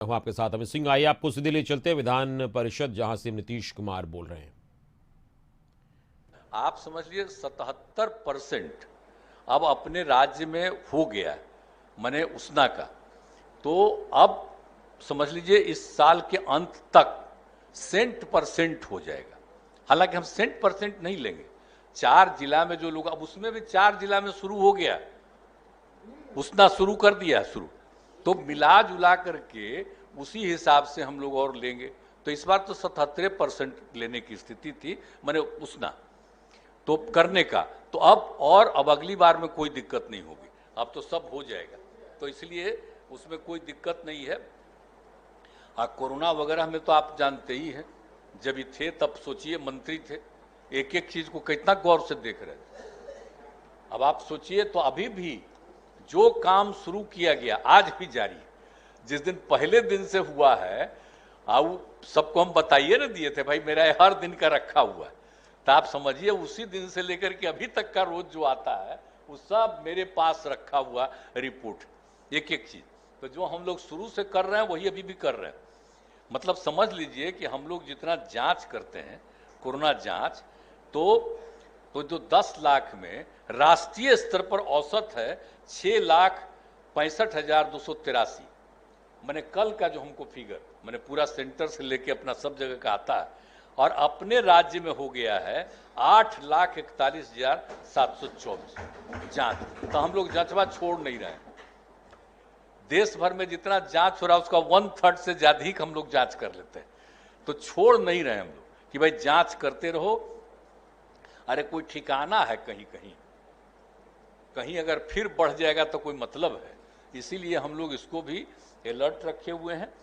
हूं आपके साथ अमित सिंह। आइए आपको सीधे ले चलते हैं विधान परिषद, जहां से नीतीश कुमार बोल रहे हैं। आप समझ लीजिए 77% अब अपने राज्य में हो गया है, माने उसना का। तो अब समझ लीजिए इस साल के अंत तक सेंट% हो जाएगा। हालांकि हम सेंट% नहीं लेंगे, 4 जिला में जो लोग, अब उसमें भी 4 जिला में शुरू हो गया, उसना शुरू कर दिया शुरू। तो मिला जुला करके उसी हिसाब से हम लोग और लेंगे। तो इस बार तो 77% लेने की स्थिति थी, माने उसना तो करने का। तो अब अगली बार में कोई दिक्कत नहीं होगी, अब तो सब हो जाएगा। तो इसलिए उसमें कोई दिक्कत नहीं है। हाँ, कोरोना वगैरह में तो आप जानते ही हैं, जब ये थे तब सोचिए मंत्री थे, एक एक चीज को कितना गौर से देख रहे थे। अब आप सोचिए, तो अभी भी जो काम शुरू किया गया आज भी जारी है। जिस दिन पहले दिन से हुआ है, सबको हम बताइए ना दिए थे, भाई मेरा हर दिन का रखा हुआ है। तो आप समझिए उसी दिन से लेकर के अभी तक का रोज जो आता है वो सब मेरे पास रखा हुआ रिपोर्ट, एक एक चीज। तो जो हम लोग शुरू से कर रहे हैं वही अभी भी कर रहे हैं। मतलब समझ लीजिए कि हम लोग जितना जांच करते हैं कोरोना जांच, तो जो 10 लाख में राष्ट्रीय स्तर पर औसत है 6,65,283। मैंने कल का जो हमको फिगर, मैंने पूरा सेंटर से लेके अपना सब जगह का आता है, और अपने राज्य में हो गया है 8,41,724 जांच। तो हम लोग जांचवा छोड़ नहीं रहे हैं। देश भर में जितना जांच हो रहा है उसका 1/3 से ज्यादा ही हम लोग जांच कर लेते हैं। तो छोड़ नहीं रहे हम लोग कि भाई जांच करते रहो। अरे कोई ठिकाना है कहीं कहीं, कहीं अगर फिर बढ़ जाएगा तो कोई मतलब है। इसीलिए हम लोग इसको भी अलर्ट रखे हुए हैं।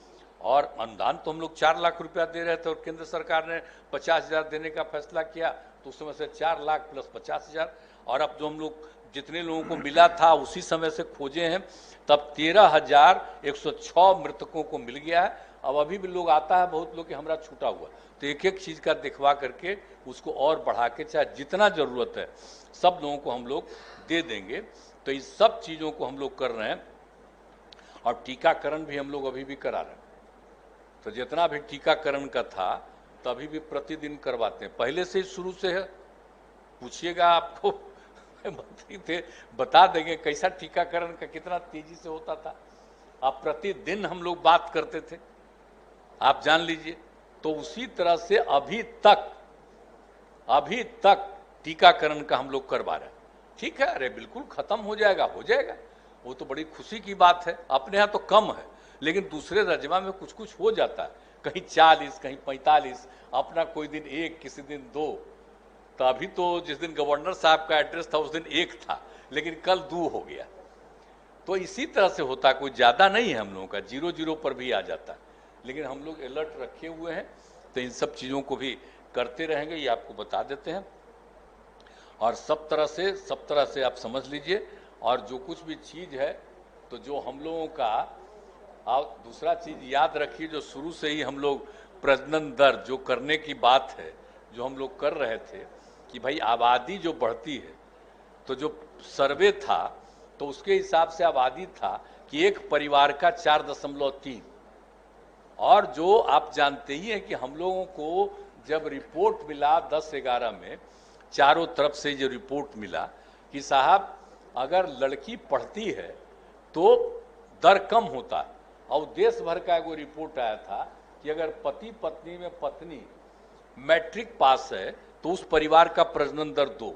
और अनुदान तो हम लोग 4 लाख रुपया दे रहे थे, और केंद्र सरकार ने 50,000 देने का फैसला किया, तो उस समय से 4 लाख प्लस 50,000। और अब जो हम लोग जितने लोगों को मिला था उसी समय से खोजे हैं, तब 13,106 मृतकों को मिल गया है। अब अभी भी लोग आता है बहुत लोग कि हमारा छूटा हुआ, तो एक एक चीज़ का दिखवा करके उसको और बढ़ा के चाहे जितना ज़रूरत है सब लोगों को हम लोग दे देंगे। तो इस सब चीज़ों को हम लोग कर रहे हैं। और टीकाकरण भी हम लोग अभी भी करा रहे हैं। तो जितना भी टीकाकरण का था तो अभी भी प्रतिदिन करवाते हैं, पहले से ही शुरू से है। पूछिएगा, आपको मंत्री थे बता देंगे कैसा टीकाकरण का कितना तेजी से होता था। अब प्रतिदिन हम लोग बात करते थे, आप जान लीजिए। तो उसी तरह से अभी तक टीकाकरण का हम लोग करवा रहे हैं। ठीक है, अरे बिल्कुल खत्म हो जाएगा, हो जाएगा, वो तो बड़ी खुशी की बात है। अपने यहाँ तो कम है, लेकिन दूसरे राज्यों में कुछ कुछ हो जाता है, कहीं 40, कहीं 45, अपना कोई दिन 1, किसी दिन 2। तो अभी तो जिस दिन गवर्नर साहब का एड्रेस था उस दिन 1 था, लेकिन कल 2 हो गया। तो इसी तरह से होता है, कोई ज़्यादा नहीं है हम लोगों का, 0-0 पर भी आ जाता है। लेकिन हम लोग अलर्ट रखे हुए हैं, तो इन सब चीज़ों को भी करते रहेंगे, ये आपको बता देते हैं। और सब तरह से आप समझ लीजिए। और जो कुछ भी चीज़ है तो जो हम लोगों का, आप दूसरा चीज़ याद रखिए, जो शुरू से ही हम लोग प्रजनन दर जो करने की बात है, जो हम लोग कर रहे थे कि भाई आबादी जो बढ़ती है, तो जो सर्वे था तो उसके हिसाब से आबादी था कि एक परिवार का 4.3। और जो आप जानते ही हैं कि हम लोगों को जब रिपोर्ट मिला 10/11 में, चारों तरफ से जो रिपोर्ट मिला कि साहब अगर लड़की पढ़ती है तो दर कम होता है। और देश भर का वो रिपोर्ट आया था कि अगर पति पत्नी में पत्नी मैट्रिक पास है तो उस परिवार का प्रजनन दर 2।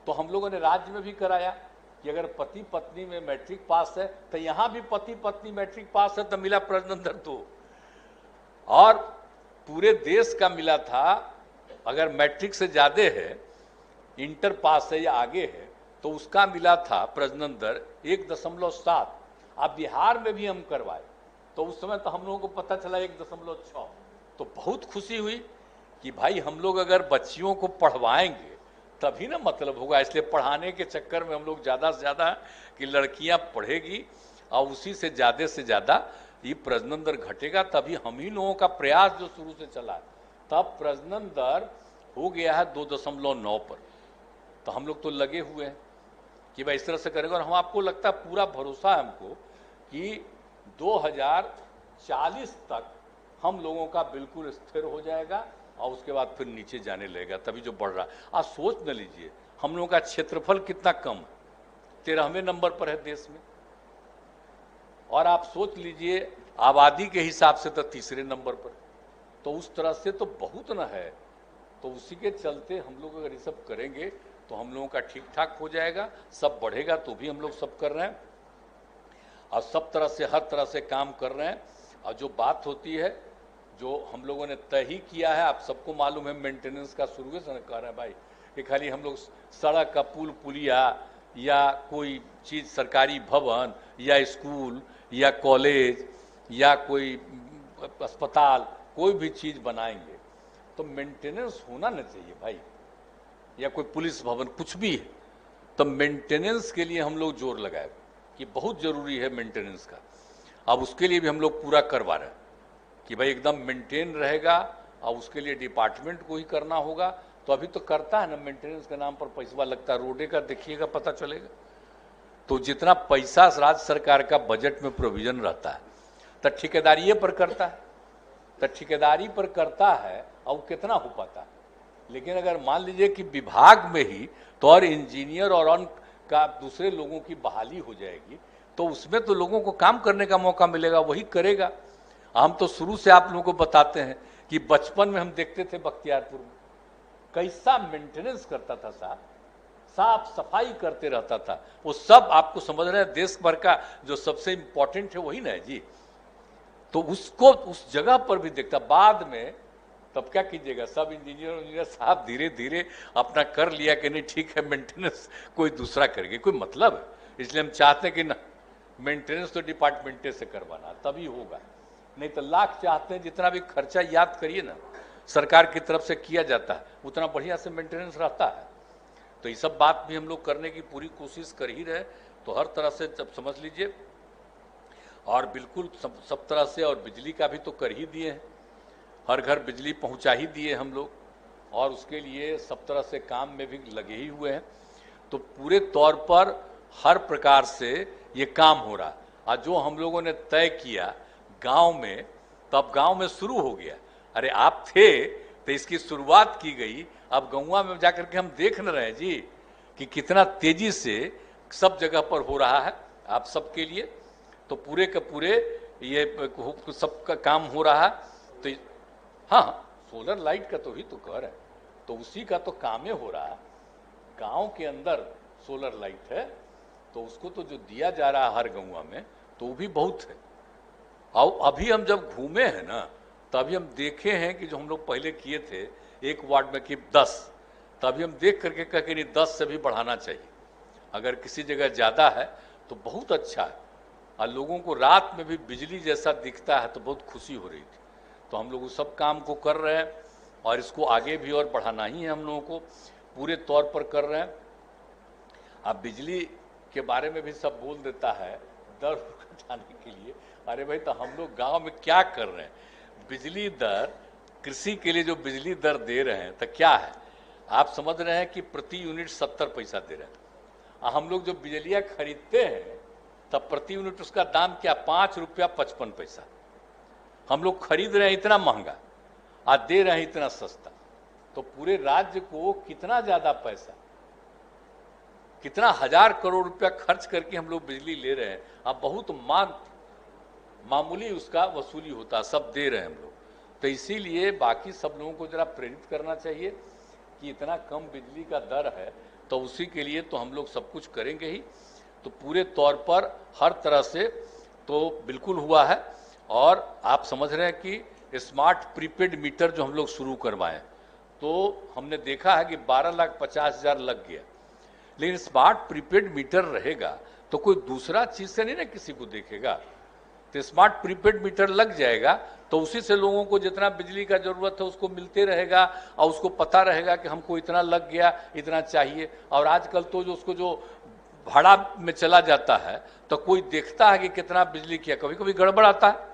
तो हम लोगों ने राज्य में भी कराया कि अगर पति पत्नी में मैट्रिक पास है, तो यहां भी पति पत्नी मैट्रिक पास है तो मिला प्रजनन दर 2। और पूरे देश का मिला था, अगर मैट्रिक से ज्यादा है, इंटर पास है या आगे है, तो उसका मिला था प्रजनन दर 1.7। अब बिहार में भी हम करवाए तो उस समय तो हम लोगों को पता चला 1.6। तो बहुत खुशी हुई कि भाई हम लोग अगर बच्चियों को पढ़वाएंगे तभी ना मतलब होगा। इसलिए पढ़ाने के चक्कर में हम लोग ज़्यादा से ज़्यादा कि लड़कियां पढ़ेगी और उसी से ज़्यादा ये प्रजनन दर घटेगा। तभी हम ही लोगों का प्रयास जो शुरू से चला, तब प्रजनन दर हो गया है 2.9 पर। तो हम लोग तो लगे हुए हैं कि भाई इस तरह से करेंगे। और हम, आपको लगता है, पूरा भरोसा है हमको कि 40 तक हम लोगों का बिल्कुल स्थिर हो जाएगा और उसके बाद फिर नीचे जाने लगेगा, तभी जो बढ़ रहा है। आप सोच न लीजिए हम लोगों का क्षेत्रफल कितना कम है, 13वें नंबर पर है देश में, और आप सोच लीजिए आबादी के हिसाब से तो तीसरे नंबर पर। तो उस तरह से तो बहुत न है, तो उसी के चलते हम लोग अगर ये सब करेंगे तो हम लोगों का ठीक ठाक हो जाएगा, सब बढ़ेगा। तो भी हम लोग सब कर रहे हैं और सब तरह से हर तरह से काम कर रहे हैं। और जो बात होती है जो हम लोगों ने तय ही किया है, आप सबको मालूम है, मेंटेनेंस का शुरू से कह रहे हैं भाई कि खाली हम लोग सड़क का पुल पुलिया या कोई चीज़ सरकारी भवन या स्कूल या कॉलेज या कोई अस्पताल कोई भी चीज़ बनाएंगे तो मेंटेनेंस होना न चाहिए भाई, या कोई पुलिस भवन कुछ भी है तो मेंटेनेंस के लिए हम लोग जोर लगाए कि बहुत ज़रूरी है मेंटेनेंस का। अब उसके लिए भी हम लोग पूरा करवा रहे हैं कि भाई एकदम मेंटेन रहेगा और उसके लिए डिपार्टमेंट को ही करना होगा। तो अभी तो करता है ना, मेंटेनेंस के नाम पर पैसा लगता है, रोडे का देखिएगा पता चलेगा। तो जितना पैसा राज्य सरकार का बजट में प्रोविजन रहता है तो ठेकेदारी पर करता है, तो ठेकेदारी पर करता है और कितना हो पाता है। लेकिन अगर मान लीजिए कि विभाग में ही तो और इंजीनियर और अन का दूसरे लोगों की बहाली हो जाएगी तो उसमें तो लोगों को काम करने का मौका मिलेगा, वही करेगा। हम तो शुरू से आप लोगों को बताते हैं कि बचपन में हम देखते थे बख्तियारपुर में कैसा मेंटेनेंस करता था साहब, साफ सफाई करते रहता था। वो सब आपको समझ रहे हैं, देश भर का जो सबसे इंपॉर्टेंट है वही ना है जी। तो उसको उस जगह पर भी देखता। बाद में तब क्या कीजिएगा, सब इंजीनियर साहब धीरे धीरे अपना कर लिया कि नहीं ठीक है मेंटेनेंस कोई दूसरा करेगा, कोई मतलब है। इसलिए हम चाहते हैं कि ना मेंटेनेंस तो डिपार्टमेंटे से करवाना, तभी होगा। नहीं तो लाख चाहते हैं, जितना भी खर्चा याद करिए ना सरकार की तरफ से किया जाता है उतना बढ़िया से मेंटेनेंस रहता है। तो ये सब बात भी हम लोग करने की पूरी कोशिश कर ही रहे। तो हर तरह से जब समझ लीजिए, और बिल्कुल सब तरह से, और बिजली का भी तो कर ही दिए हैं, हर घर बिजली पहुंचा ही दिए हम लोग, और उसके लिए सब तरह से काम में भी लगे ही हुए हैं। तो पूरे तौर पर हर प्रकार से ये काम हो रहा। और जो हम लोगों ने तय किया गांव में, तब गांव में शुरू हो गया। अरे आप थे तो इसकी शुरुआत की गई, अब गौवा में जाकर के हम देख न रहे हैं जी कि कितना तेजी से सब जगह पर हो रहा है आप सबके लिए। तो पूरे के पूरे ये सबका काम हो रहा है। तो हाँ, सोलर लाइट का तो ही तो कह रहे हैं, तो उसी का तो काम हो रहा है। गांव के अंदर सोलर लाइट है तो उसको तो जो दिया जा रहा है हर गौवा में, तो वो भी बहुत है। और अभी हम जब घूमे हैं ना तभी हम देखे हैं कि जो हम लोग पहले किए थे एक वार्ड में कि 10, तभी हम देख करके कह कि नहीं 10 से भी बढ़ाना चाहिए। अगर किसी जगह ज़्यादा है तो बहुत अच्छा है। और लोगों को रात में भी बिजली जैसा दिखता है तो बहुत खुशी हो रही थी। तो हम लोग उस सब काम को कर रहे हैं और इसको आगे भी और बढ़ाना ही है, हम लोगों को पूरे तौर पर कर रहे हैं। अब बिजली के बारे में भी सब बोल देता है दर घटाने के लिए। अरे भाई, तो हम लोग गांव में क्या कर रहे हैं? बिजली दर, कृषि के लिए जो बिजली दर दे रहे हैं तो क्या है, आप समझ रहे हैं कि प्रति यूनिट 70 पैसा दे रहे हैं। हम लोग जो बिजलियाँ खरीदते हैं तब प्रति यूनिट उसका दाम क्या, 5 रुपया 55 पैसा। हम लोग खरीद रहे हैं इतना महंगा और दे रहे हैं इतना सस्ता। तो पूरे राज्य को कितना ज़्यादा पैसा, कितना 1000 करोड़ रुपया खर्च करके हम लोग बिजली ले रहे हैं। अब बहुत मामूली उसका वसूली होता है, सब दे रहे हैं हम लोग। तो इसीलिए बाकी सब लोगों को जरा प्रेरित करना चाहिए कि इतना कम बिजली का दर है तो उसी के लिए तो हम लोग सब कुछ करेंगे ही। तो पूरे तौर पर हर तरह से तो बिल्कुल हुआ है। और आप समझ रहे हैं कि स्मार्ट प्रीपेड मीटर जो हम लोग शुरू करवाएं तो हमने देखा है कि 12,50,000 लग गया। लेकिन स्मार्ट प्रीपेड मीटर रहेगा तो कोई दूसरा चीज़ से नहीं ना किसी को देखेगा। तो स्मार्ट प्रीपेड मीटर लग जाएगा तो उसी से लोगों को जितना बिजली का ज़रूरत है उसको मिलते रहेगा और उसको पता रहेगा कि हमको इतना लग गया, इतना चाहिए। और आजकल तो जो उसको जो भाड़ा में चला जाता है तो कोई देखता है कि कितना बिजली किया, कभी कभी गड़बड़ आता है।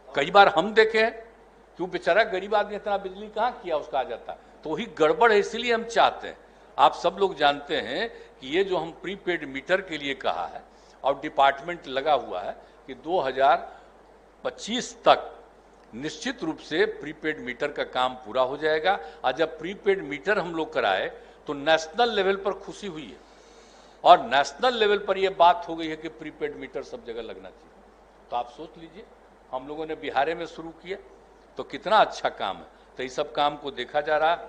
कई बार हम देखे हैं कि वो बेचारा गरीब आदमी इतना बिजली कहाँ किया उसका आ जाता है। तो वही गड़बड़ है, इसीलिए हम चाहते हैं, आप सब लोग जानते हैं कि ये जो हम प्रीपेड मीटर के लिए कहा है और डिपार्टमेंट लगा हुआ है कि 25 तक निश्चित रूप से प्रीपेड मीटर का काम पूरा हो जाएगा। और जब प्रीपेड मीटर हम लोग कराए तो नेशनल लेवल पर खुशी हुई है और नेशनल लेवल पर यह बात हो गई है कि प्रीपेड मीटर सब जगह लगना चाहिए। तो आप सोच लीजिए, हम लोगों ने बिहार में शुरू किया तो कितना अच्छा काम है। तो इस सब काम को देखा जा रहा है,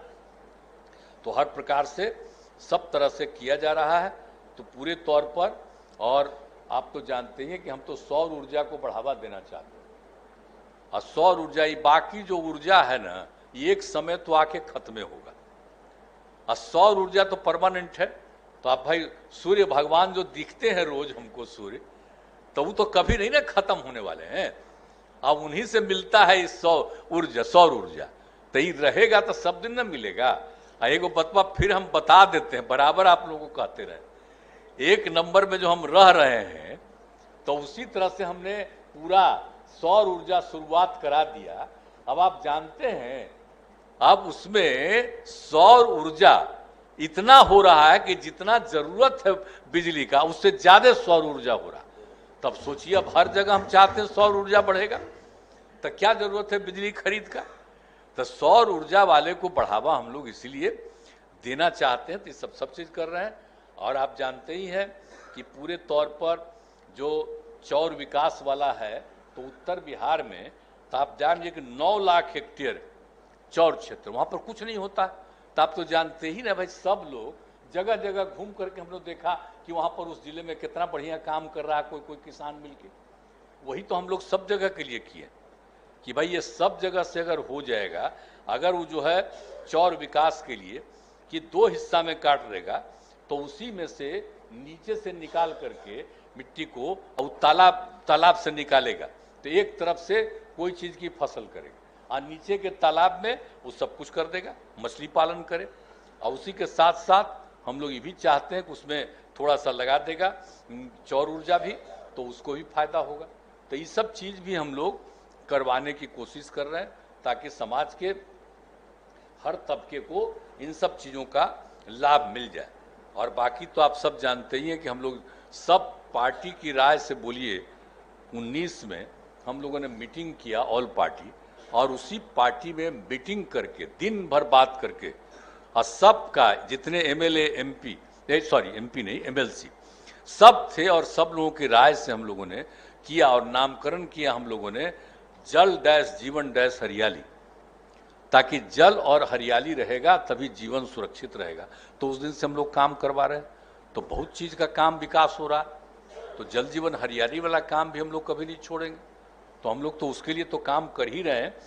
तो हर प्रकार से सब तरह से किया जा रहा है। तो पूरे तौर पर, और आप तो जानते हैं कि हम तो सौर ऊर्जा को बढ़ावा देना चाहते हैं। और सौर ऊर्जा, ये बाकी जो ऊर्जा है ना, ये एक समय तो आके खत्म होगा। और सौर ऊर्जा तो परमानेंट है। तो आप भाई, सूर्य भगवान जो दिखते हैं रोज हमको सूर्य, तो वो तो कभी नहीं ना खत्म होने वाले हैं। अब उन्हीं से मिलता है इस सौर ऊर्जा। तो ये रहेगा तो सब दिन ना मिलेगा। एगो बतवा फिर हम बता देते हैं, बराबर आप लोगों को कहते रहे, एक नंबर में जो हम रह रहे हैं, तो उसी तरह से हमने पूरा सौर ऊर्जा शुरुआत करा दिया। अब आप जानते हैं, अब उसमें सौर ऊर्जा इतना हो रहा है कि जितना जरूरत है बिजली का, उससे ज्यादा सौर ऊर्जा हो रहा। तब सोचिए, अब हर जगह हम चाहते हैं सौर ऊर्जा बढ़ेगा, तो क्या जरूरत है बिजली खरीद का। तो सौर ऊर्जा वाले को बढ़ावा हम लोग इसीलिए देना चाहते हैं, तो सब चीज कर रहे हैं। और आप जानते ही हैं कि पूरे तौर पर जो चौर विकास वाला है, तो उत्तर बिहार में तो आप जानिए कि 9 लाख हेक्टेयर चौर क्षेत्र, वहां पर कुछ नहीं होता। तो आप तो जानते ही ना भाई, सब लोग जगह जगह घूम करके हम लोग देखा कि वहां पर उस जिले में कितना बढ़िया काम कर रहा है कोई किसान मिलके। वही तो हम लोग सब जगह के लिए किए कि भाई ये सब जगह से अगर हो जाएगा, अगर वो जो है चौर विकास के लिए कि 2 हिस्सा में काट देगा, तो उसी में से नीचे से निकाल करके मिट्टी को और तालाब से निकालेगा, तो एक तरफ से कोई चीज की फसल करेगा और नीचे के तालाब में वो सब कुछ कर देगा, मछली पालन करे। और उसी के साथ साथ हम लोग ये भी चाहते हैं कि उसमें थोड़ा सा लगा देगा चौर ऊर्जा भी, तो उसको भी फायदा होगा। तो ये सब चीज भी हम लोग करवाने की कोशिश कर रहे हैं, ताकि समाज के हर तबके को इन सब चीजों का लाभ मिल जाए। और बाकी तो आप सब जानते ही हैं कि हम लोग सब पार्टी की राय से, बोलिए 19 में हम लोगों ने मीटिंग किया ऑल पार्टी, और उसी पार्टी में मीटिंग करके दिन भर बात करके, और सबका जितने एमएलए एमपी नहीं एमएलसी सब थे, और सब लोगों की राय से हम लोगों ने किया और नामकरण किया हम लोगों ने जल डैश जीवन डैश हरियाली। ताकि जल और हरियाली रहेगा तभी जीवन सुरक्षित रहेगा। तो उस दिन से हम लोग काम करवा रहे हैं, तो बहुत चीज का काम विकास हो रहा है। तो जल जीवन हरियाली वाला काम भी हम लोग कभी नहीं छोड़ेंगे। तो हम लोग तो उसके लिए तो काम कर ही रहे हैं।